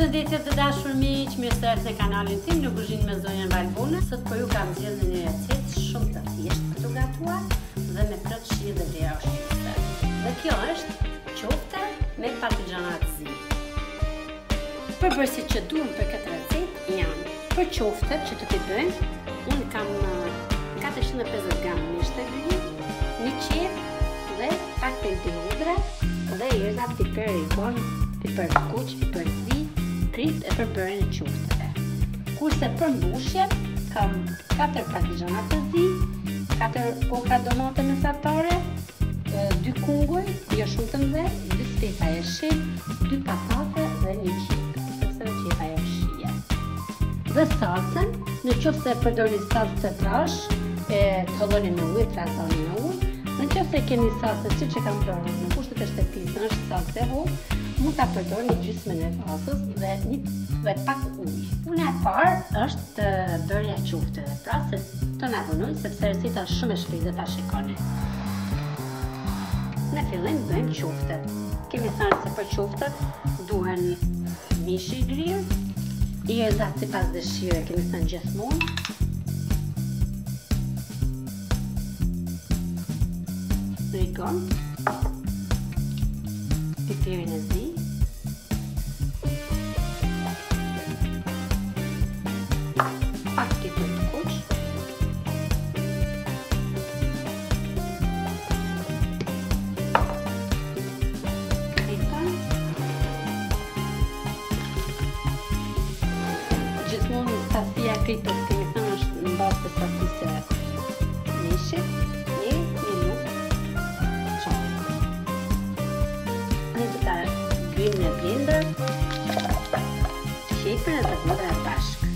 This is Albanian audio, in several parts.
Përshëndetje të dashur miq, mirë se erdhët në kanalin tim në kuzhinë me zonjën Valbona. Sot për ju kam zgjedhur një recetë shumë të thjeshtë për të gatuar dhe me plot shije dhe vera ushqyese. Dhe kjo është qofte me patlıgjana të zi. Përbërësit që duhen për këtë recetë janë për qoftet që të t'i bëjmë, unë kam 450 gram mish të gri, një qep dhe pak të hudra dhe erza piper rigon, piper kuq, piper zi, krit e përbërën e qofteve. Kurse për mbushje, kam 4 patlıgjana të zi, 4 kokra domate mesatare, 2 kunguj, jo shumë të mëdha, 2 speta e shit, 2 patate dhe 1 qep, sepse qepa e shije. Dhe salsën, në qoftë se përdorni salsë të trash, e të holloni në ujë, trasoni në ujë. Në qoftë se keni salsë siç e kam bërë në kushtet e shtëpisë, është salsë e hollë, mund ta përdorni gjysmën e vasës dhe pak ujë. Puna e parë është të bërja qofteve, pra se të na punoj sepse receta është shumë e shpejtë ta shikoni. Në fillim bëjmë qoftet. Kemi thënë se për qoftet duhen mish i grirë, erza sipas dëshirës, kemi thënë gjithmonë. Rigon, piperin e zi, pak piper të kuq, kripën, gjithmonë sasia e kripës kemi thënë është në bazë të sasisë e mishit. Në blender, qepën e të hudra bashkë.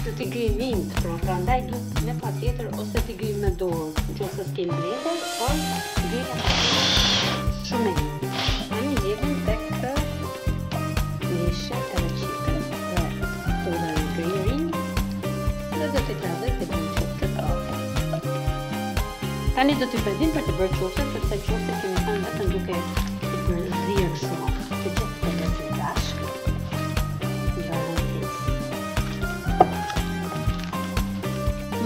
Do t'i grijmë mint, prandaj duhet me patjetër ose t'i grijmë me dorë, nëse s'ke blender, por grijmë shumë e mint. Tani hedhim tek mishet edhe qepën dhe hudra në gririn. Do t'i tradhoj të bëjmë qoftet prapë. Tani do t'i përdim për të bërë qoftet, sepse qoftet kemi thënë vetëm duke i përzirë shumë, të gjithë të bëjmë bashkë.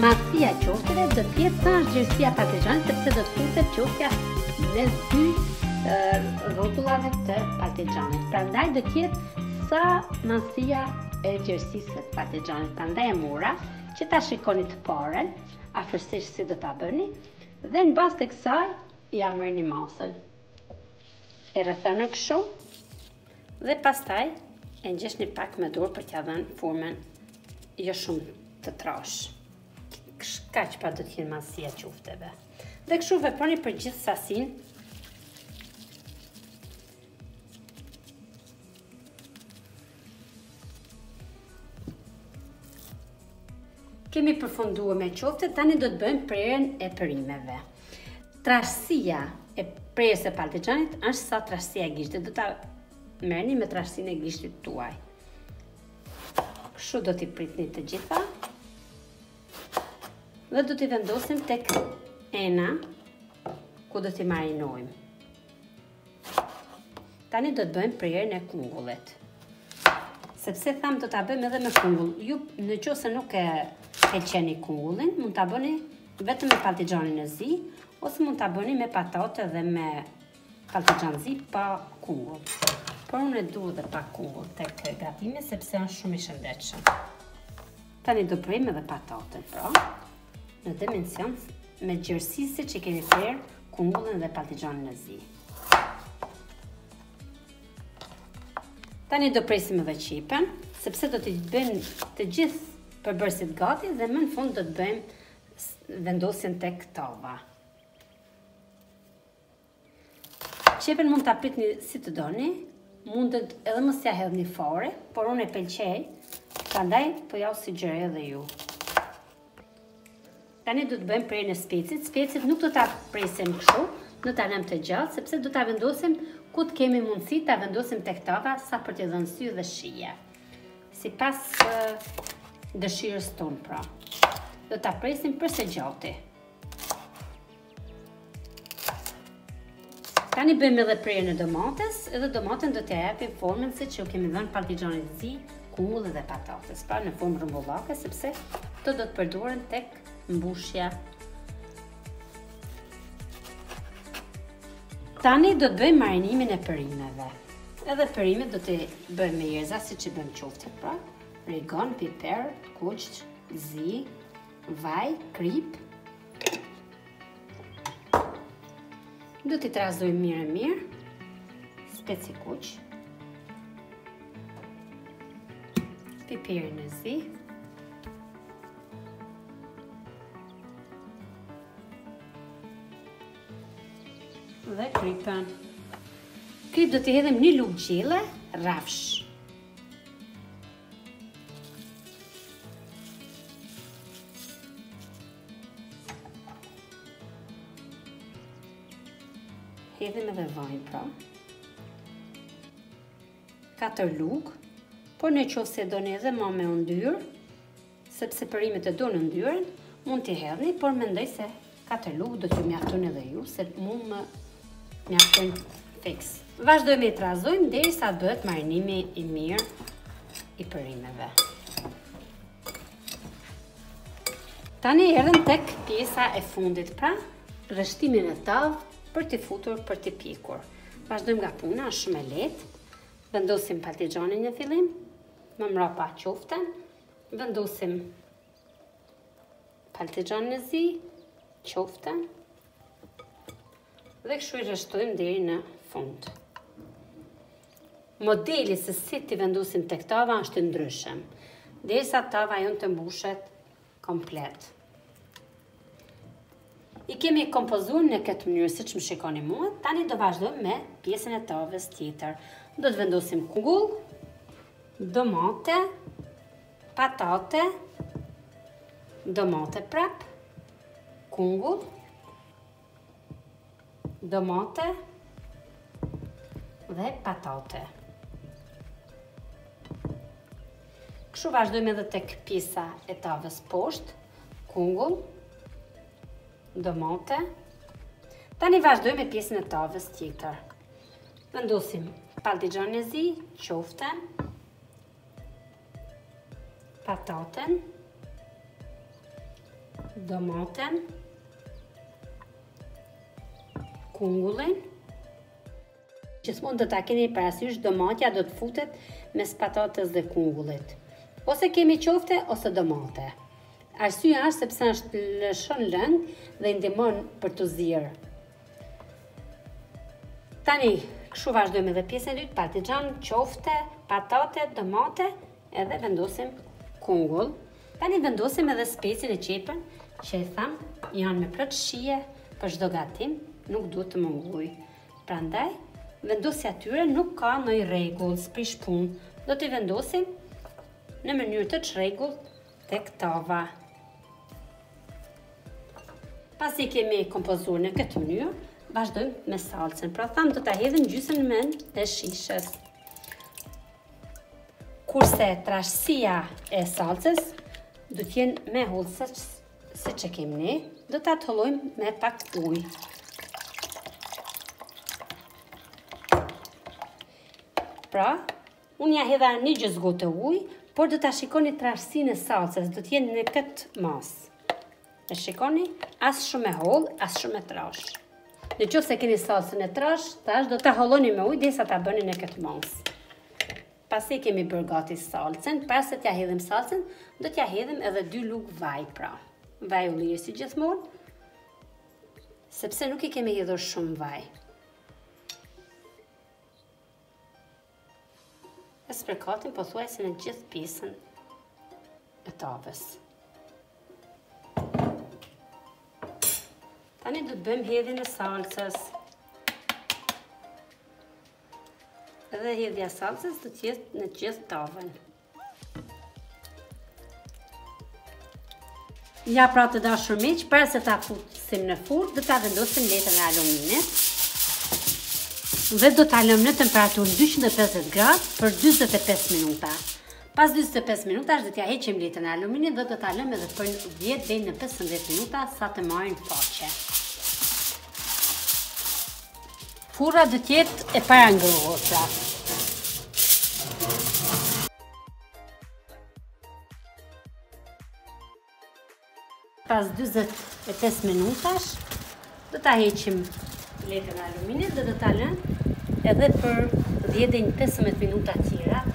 Masia qofteve do t'jetë sa është gjerësia patlıgjanit, sepse do t'futet qoftja dhe 2 rrotullave të patlıgjanit. Prandaj do t'jetë sa masia e gjerësisë të patlıgjanit. Prandaj e mora që ta shikoni të parën, afërsisht si do ta bëni, dhe në bazë të kësaj ja merrni masën. E rrethoni kështu dhe pastaj e ngjeshni pak me dorë për t'ia dhënë formën jo shumë të trash. Kaq pa do të jenë masia qofteve. Dhe kështu veproni për gjithë sasinë. Kemi përfunduar me qoftet, tani do të bëjmë prerjen e perimeve. Trashësia e prerjes së patlıgjanit është sa trashësia e gishtit. Do ta merrni me trashësinë e gishtit tuaj. Kështu do t'i pritni të gjitha. Dhe do t'i vendosim tek ena ku do t'i marinojmë. Tani do të bëjmë prerjen e kungullit. Sepse tham do ta bëjmë edhe me kungull. Ju në qoftë se nuk e qeni kungullin, mund ta bëni vetëm me patlıgjanin e zi, ose mund ta bëni me patate dhe me patlıgjan zi pa kungull. Por unë e dua dhe pa kungull tek gatimi sepse është shumë i shëndetshëm. Tani do prejmë edhe pataten, pra, në dimension me gjerësi siç e kemi prerë kungullin dhe patlıgjanin e zi. Tani do presim edhe qepën, sepse do t'i bëjmë të gjithë përbërësit gati dhe më në fund do të bëjmë vendosjen tek tava. Qepën mund ta pritni si të doni, mundet edhe mos ja hedhni fare, por unë e pëlqej, prandaj po ja u sugjeroj edhe ju. Tani do të bëjmë prerjen e specit. Specit nuk do ta presim kështu, do ta lëmë të gjatë, sepse do ta vendosim ku të kemi mundësi ta vendosim tek tava sa për t'i dhënë sy dhe shije. Sipas dëshirës tonë, pra. do ta presim për së gjati. Tani bëjmë edhe prerjen e domates, edhe domaten do t'ja japim formën se që u kemi dhënë parmigianit zi, kungull dhe patates, pra në formë rrumbullake, sepse të do të përdoren tek mbushja. Tani do të bëjmë marinimin e perimeve. Edhe perimet do të bëjmë me erza si që bëjmë qofte, pra origan, piper, kuq, zi, vaj, krip. Do t'i trazojmë mirë, speci kuq, piperin e zi, dhe kripën. Krip do t'i hedhim një lugë gjelle, rafsh. Hedhim edhe vajin, pra. 4 lugë, por në qoftë se doni edhe ma me ndyrë, sepse perimet e do në ndyrën, mund t'i hedhni, por mendoj se 4 lugë do t'ju mjafton edhe ju, se mund më mjafton fiks. Vazhdojmë i trazojmë derisa bëhet marinimi i mirë i perimeve. Tani erdhëm tek pjesa e fundit, pra rreshtimin e tavë për t'i futur, për t'i pjekur. Vazhdojmë nga puna, është shumë e lehtë. Vendosim parmigianin në fillim, më mrapa qoften, vendosim parmigianin e zi, qoften, dhe kështu i rreshtojmë deri në fund. Modeli se si t'i vendosim tek tava është ndryshëm, derisa tava jonë të mbushet komplet. I kemi kompozuar në këtë mënyrë siç më shikoni mua, tani do vazhdojmë me pjesën e tavës tjetër. Do të vendosim kungull, domate, patate, domate prap, kungull, domate dhe patate. Kështu vazhdojmë edhe tek pjesa e tavës poshtë, kungull, domate. Tani vazhdojmë me pjesën e tavës tjetër. Vendosim parmigianin e zi, qoften, pataten, domaten, kungullin. Gjithmonë do ta keni parasysh, domatja do të futet mes patates dhe kungullit. Ose kemi qofte ose domate. Arsyeja është sepse është lëshon lëng dhe ndihmon për të zirë. Tani, kështu vazhdojmë edhe pjesën e dytë, parmigian, qofte, patate, domate, edhe vendosim kungull. Tani vendosim edhe specin e qepën, që e tham, janë me plot shije për çdo gatim, nuk duhet të munguj. Prandaj, vendosja atyre nuk ka ndonjë rregull, s'prish punë. Do t'i vendosim në mënyrë të çrregullt tek tava. Pasi kemi kompozuar në këtë mënyrë, vazhdojmë me salcën. Pra tham do ta hedhim gjysmën mend e shishës. Kurse trashësia e salcës do të jenë me hullë siç e kemi ne, do ta thollojmë me pak ujë. Pra, unë ja hedha një gjys gotë ujë, por do ta shikoni trashësinë e salcës, do të jenë në këtë masë. E shikoni, as shumë e hollë, as shumë e trash. Në qoftë se keni salcën e trash, tash do ta holloni me ujë derisa ta bëni në këtë masë. Pasi kemi bërë gati salcën, para se t'ja hedhim salcën, do t'ja hedhim edhe 2 lugë vaj, pra. Vaj ulliri si gjithmonë, sepse nuk I kemi hedhur shumë vaj. E sprekatim pothuajse në gjithë pjesën e tavës. Tani do të bëjmë hedhjen e salcës. Edhe hedhja e salcës do të jetë në gjithë tavën. Ja pra të dashur miq, para se ta fusim në furrë, do ta vendosim letrën e aluminit. Dhe do ta lëmë në temperaturën 250 gradë për 45 minuta. Pas 25 minutash do t'ja heqim letën e aluminit dhe do ta lëmë edhe për 10 deri në 15 minuta sa të marrin faqe. Furra do t'jetë e parangrohur pra. Pas 25 minutash do ta heqim letën e aluminit dhe do ta lëmë edhe për 10 deri në 15 minuta tjera.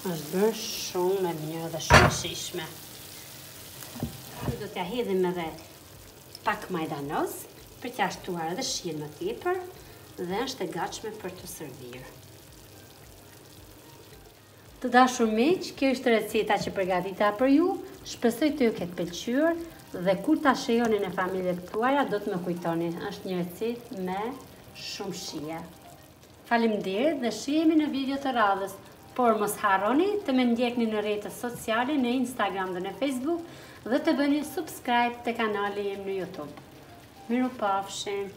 Është bërë shumë e mirë dhe shumë shishme. Do t'ja hedhim edhe pak majdanoz për t'ja shtuar edhe shijen më tepër dhe është e gatshme për të servir. Të dashur miq, kjo është receta që përgatita për ju. Shpresoj të ju ketë pëlqyer dhe kur ta shijoni në familjet tuaja do të më kujtoni. Është një recetë me shumë shije. Faleminderit dhe shihemi në video të radhës. Por mos harroni të më ndjekni në rrjetet sociale, në Instagram dhe në Facebook dhe të bëni subscribe të kanali im në YouTube. Mirupafshim!